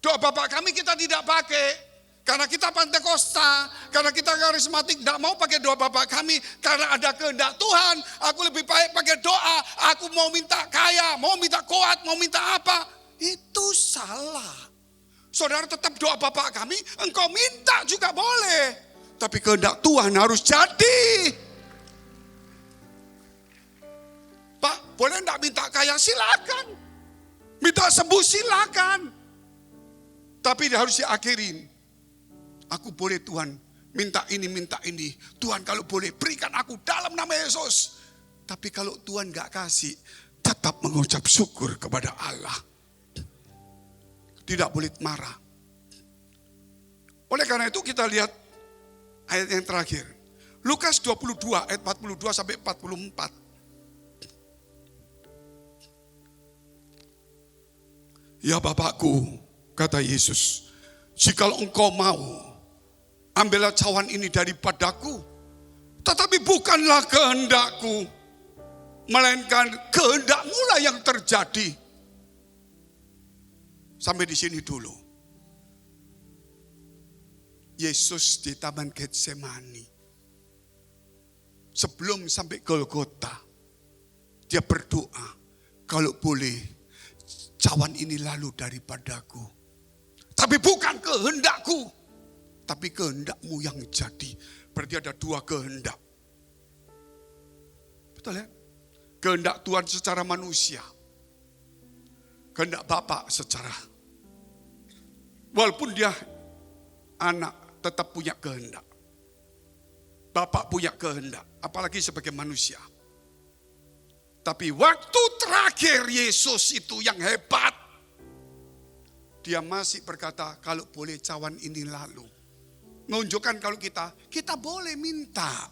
doa Bapak kami kita tidak pakai. Karena kita Pentakosta, karena kita karismatik, tidak mau pakai doa Bapak kami. Karena ada kehendak Tuhan, aku lebih baik pakai doa. Aku mau minta kaya, mau minta kuat, mau minta apa. Itu salah. Saudara tetap doa Bapak kami, engkau minta juga boleh. Tapi kehendak Tuhan harus jadi. Pak, boleh enggak minta kaya? Silakan. Minta sembuh silakan. Tapi harus diakhirin. Aku boleh Tuhan minta ini. Tuhan kalau boleh berikan aku dalam nama Yesus. Tapi kalau Tuhan gak kasih, tetap mengucap syukur kepada Allah. tidak boleh marah. Oleh karena itu kita lihat ayat yang terakhir. Lukas 22 ayat 42 sampai 44. Ya Bapakku, kata Yesus, jikalau engkau mau, ambillah cawan ini daripadaku. Tetapi bukanlah kehendakku, melainkan kehendakmu lah yang terjadi. Sampai di sini dulu. Yesus di Taman Getsemani. Sebelum sampai Golgota, dia berdoa, kalau boleh cawan ini lalu daripadaku. Tapi bukan kehendakku, tapi kehendakmu yang jadi. Berarti ada dua kehendak. Betul ya? Kehendak Tuhan secara manusia. Kehendak Bapa secara. Walaupun dia anak tetap punya kehendak. Bapak punya kehendak, apalagi sebagai manusia. Tapi waktu terakhir Yesus itu yang hebat. Dia masih berkata, kalau boleh cawan ini lalu. Menunjukkan kalau kita boleh minta.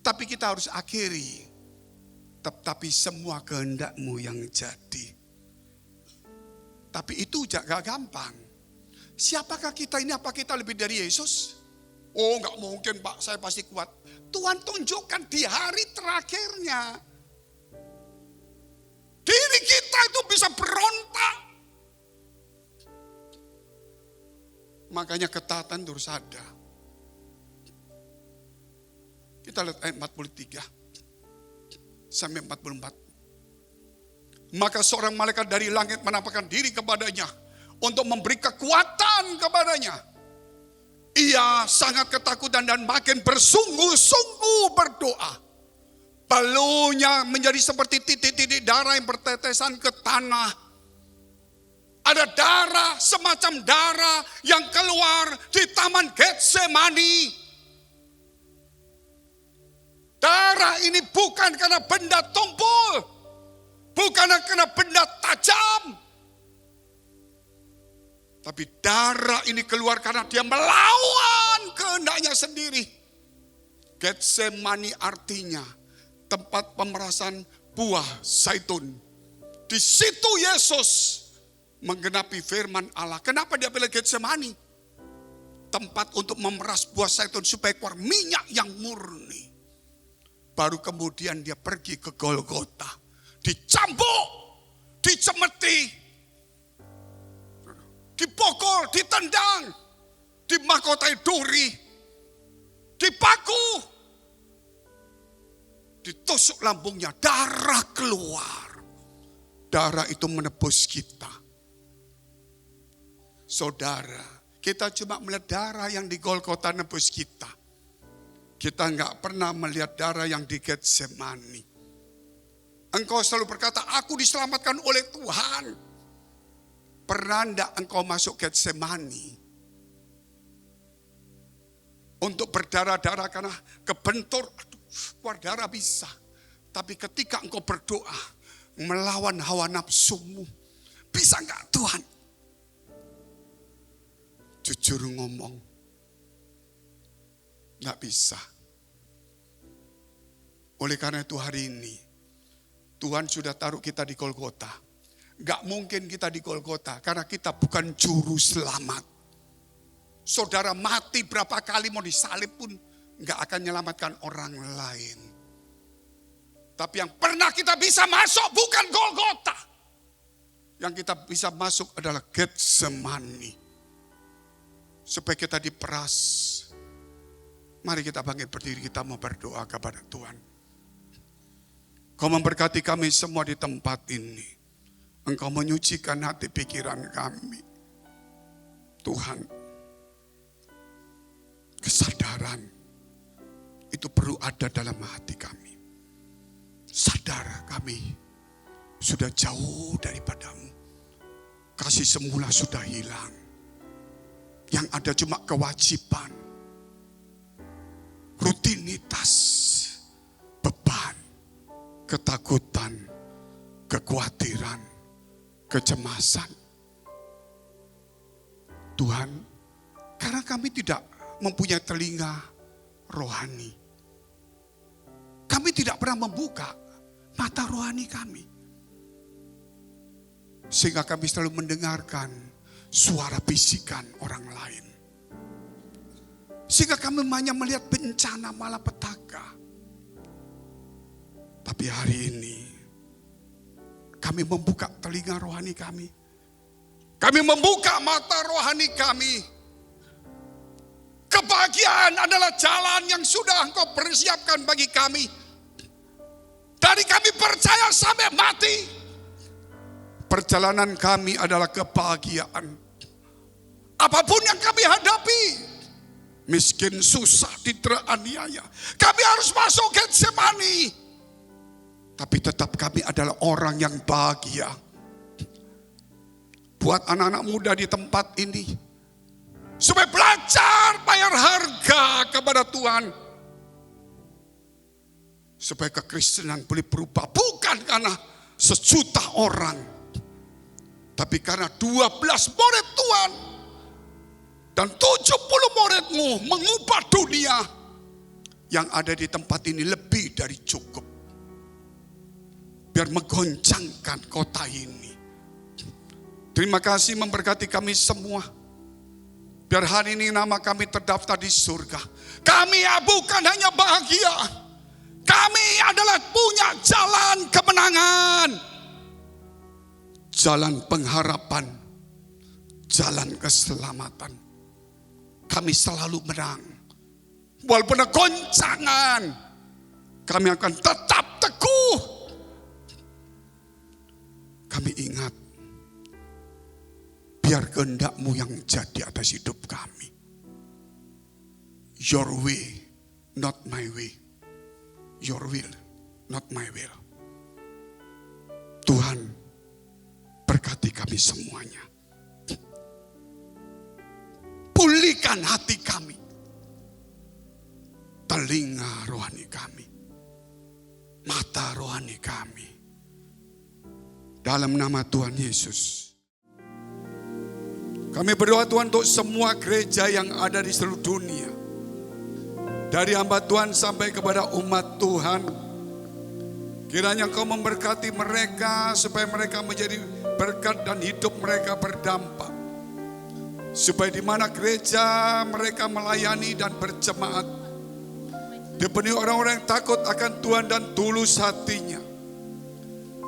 Tapi kita harus akhiri. Tapi semua kehendakmu yang jadi. Tapi itu gak gampang. Siapakah kita ini? Apa kita lebih dari Yesus? Oh gak mungkin Pak, saya pasti kuat. Tuhan tunjukkan di hari terakhirnya. Diri kita itu bisa berontak. Makanya ketaatan terus ada. Kita lihat ayat 43 sampai 44. Maka seorang malaikat dari langit menampakkan diri kepadanya untuk memberi kekuatan kepadanya. Ia sangat ketakutan dan makin bersungguh-sungguh berdoa. Balunya menjadi seperti titik-titik darah yang bertetesan ke tanah. Ada darah, semacam darah yang keluar di Taman Getsemani. Darah ini bukan karena benda tumpul, bukan karena benda tajam. Tapi darah ini keluar karena dia melawan kehendaknya sendiri. Getsemani artinya tempat pemerasan buah zaitun. Di situ Yesus menggenapi firman Allah. Kenapa dia pilih Getsemani? Tempat untuk memeras buah zaitun supaya keluar minyak yang murni. Baru kemudian dia pergi ke Golgota. Dicambuk, dicemeti, dipukul, ditendang, dimahkotai duri, dipaku, ditusuk lambungnya, darah keluar. Darah itu menebus kita. Saudara, kita cuma melihat darah yang di Golgota nebus kita. Kita enggak pernah melihat darah yang di Getsemani. Engkau selalu berkata, aku diselamatkan oleh Tuhan. Pernah enggak engkau masuk Getsemani untuk berdarah-darah karena kebentur, keluar darah bisa. Tapi ketika engkau berdoa melawan hawa nafsumu, bisa enggak Tuhan? Jujur ngomong, enggak bisa. Oleh karena itu hari ini Tuhan sudah taruh kita di Golgota. Gak mungkin kita di Golgota karena kita bukan juru selamat. Saudara mati berapa kali mau disalib pun gak akan menyelamatkan orang lain. Tapi yang pernah kita bisa masuk bukan Golgota. Yang kita bisa masuk adalah Getsemani. Supaya kita diperas. Mari kita bangkit berdiri, kita mau berdoa kepada Tuhan. Kau memberkati kami semua di tempat ini. Engkau menyucikan hati pikiran kami. Tuhan, kesadaran itu perlu ada dalam hati kami. Sadar kami sudah jauh daripadamu. Kasih semula sudah hilang. Yang ada cuma kewajiban, rutinitas, beban, ketakutan, kekhawatiran, kecemasan. Tuhan, karena kami tidak mempunyai telinga rohani, kami tidak pernah membuka mata rohani kami, sehingga kami selalu mendengarkan suara bisikan orang lain. Sehingga kami hanya melihat bencana malapetaka. Tapi hari ini kami membuka telinga rohani kami. Kami membuka mata rohani kami. Kebahagiaan adalah jalan yang sudah Engkau persiapkan bagi kami. Dari kami percaya sampai mati. Perjalanan kami adalah kebahagiaan. Apapun yang kami hadapi, miskin, susah, teraniaya, kami harus masuk Getsemani. Tapi tetap kami adalah orang yang bahagia. Buat anak-anak muda di tempat ini, supaya belajar bayar harga kepada Tuhan. Supaya kekristenan boleh berubah, bukan karena sejuta orang, tapi karena 12 murid Tuhan dan 70 muridmu mengubah dunia. Yang ada di tempat ini lebih dari cukup. Biar menggoncangkan kota ini. Terima kasih memberkati kami semua. Biar hari ini nama kami terdaftar di surga. Kami bukan hanya bahagia, kami adalah punya jalan kemenangan, jalan pengharapan, jalan keselamatan. Kami selalu menang. Walaupun ada goncangan, kami akan tetap teguh. Kami ingat, biar kehendak-Mu yang jadi atas hidup kami. Your way, not my way. Your will, not my will. Tuhan, berkati kami semuanya. Pulihkan hati kami, telinga rohani kami, mata rohani kami. Dalam nama Tuhan Yesus. Kami berdoa Tuhan untuk semua gereja yang ada di seluruh dunia. Dari hamba Tuhan sampai kepada umat Tuhan. Kiranya Engkau memberkati mereka supaya mereka menjadi berkat dan hidup mereka berdampak. Supaya di mana gereja mereka melayani dan berjemaat, dipenuhi orang-orang yang takut akan Tuhan dan tulus hatinya.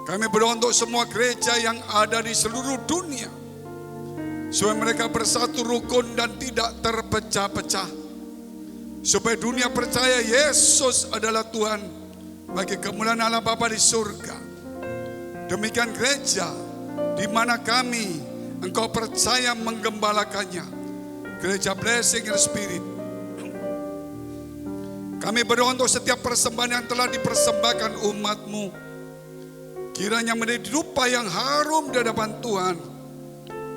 Kami berdoa untuk semua gereja yang ada di seluruh dunia, supaya mereka bersatu rukun dan tidak terpecah-pecah. Supaya dunia percaya Yesus adalah Tuhan bagi kemuliaan Allah Bapa di surga. Demikian gereja di mana kami, Engkau percaya menggembalakannya. Gereja Blessing and Spirit. Kami berdoa untuk setiap persembahan yang telah dipersembahkan umat-Mu. Kiranya menjadi rupa yang harum di hadapan Tuhan.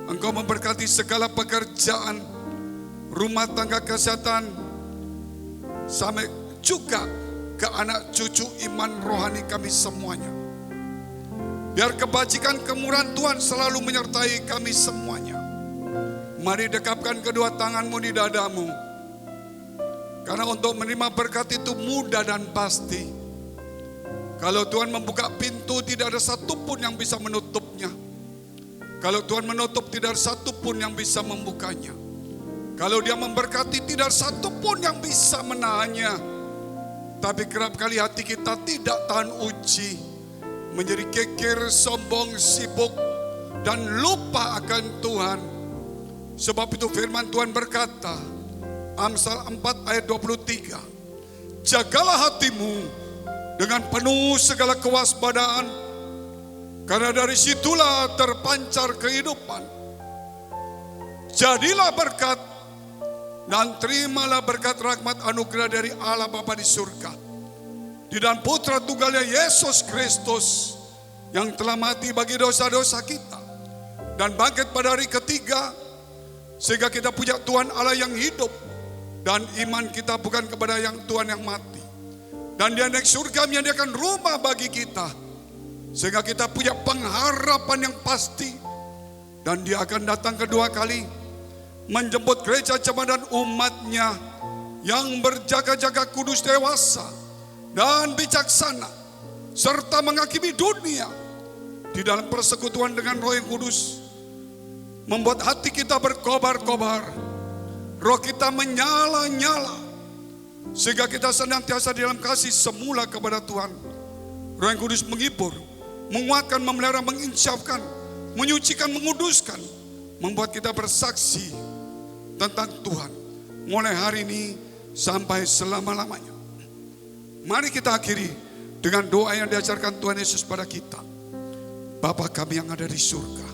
Engkau memberkati segala pekerjaan, rumah tangga, kesehatan, sampai juga ke anak cucu iman rohani kami semuanya. Biar kebajikan kemurahan Tuhan selalu menyertai kami semuanya. Mari dekapkan kedua tanganmu di dadamu. Karena untuk menerima berkat itu mudah dan pasti. Kalau Tuhan membuka pintu, tidak ada satupun yang bisa menutupnya. Kalau Tuhan menutup, tidak ada satupun yang bisa membukanya. Kalau Dia memberkati, tidak ada satupun yang bisa menahannya. Tapi kerap kali hati kita tidak tahan uji, menjadi kekir, sombong, sibuk, dan lupa akan Tuhan. Sebab itu firman Tuhan berkata, Amsal 4 ayat 23, jagalah hatimu dengan penuh segala kewaspadaan, karena dari situlah terpancar kehidupan. Jadilah berkat dan terimalah berkat rahmat anugerah dari Allah Bapa di surga, di dalam Putra Tunggalnya Yesus Kristus, yang telah mati bagi dosa-dosa kita dan bangkit pada hari ketiga, sehingga kita punya Tuhan Allah yang hidup, dan iman kita bukan kepada yang Tuhan yang mati. Dan Dia naik surga menyediakan rumah bagi kita, sehingga kita punya pengharapan yang pasti. Dan Dia akan datang kedua kali menjemput gereja jemaat dan umatnya yang berjaga-jaga kudus, dewasa dan bijaksana, serta menghakimi dunia di dalam persekutuan dengan Roh yang Kudus, membuat hati kita berkobar-kobar, roh kita menyala-nyala, sehingga kita senantiasa di dalam kasih semula kepada Tuhan. Roh yang Kudus menghibur, menguatkan, memelihara, menginsafkan, menyucikan, menguduskan, membuat kita bersaksi tentang Tuhan mulai hari ini sampai selama-lamanya. Mari kita akhiri dengan doa yang diajarkan Tuhan Yesus pada kita. Bapa kami yang ada di surga,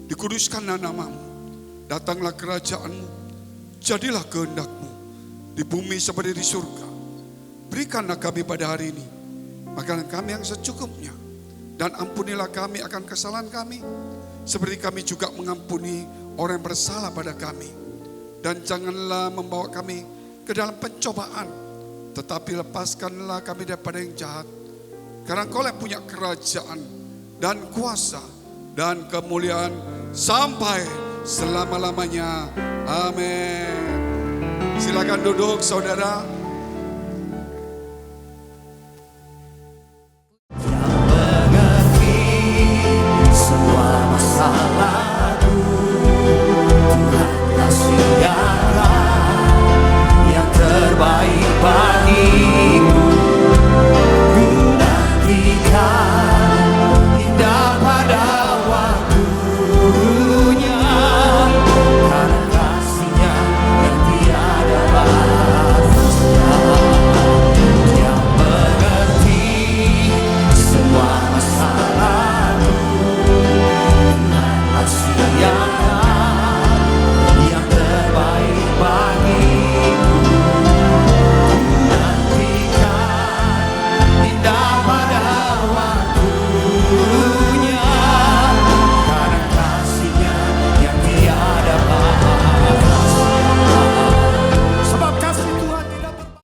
dikuduskanlah namamu, datanglah kerajaanmu, jadilah kehendak-mu di bumi seperti di surga. Berikanlah kami pada hari ini makanan kami yang secukupnya, dan ampunilah kami akan kesalahan kami, seperti kami juga mengampuni orang yang bersalah pada kami. Dan janganlah membawa kami ke dalam pencobaan, tetapi lepaskanlah kami daripada yang jahat. Karena Engkau yang punya kerajaan dan kuasa dan kemuliaan sampai selama-lamanya. Amin. Silakan duduk saudara. Yang terbaik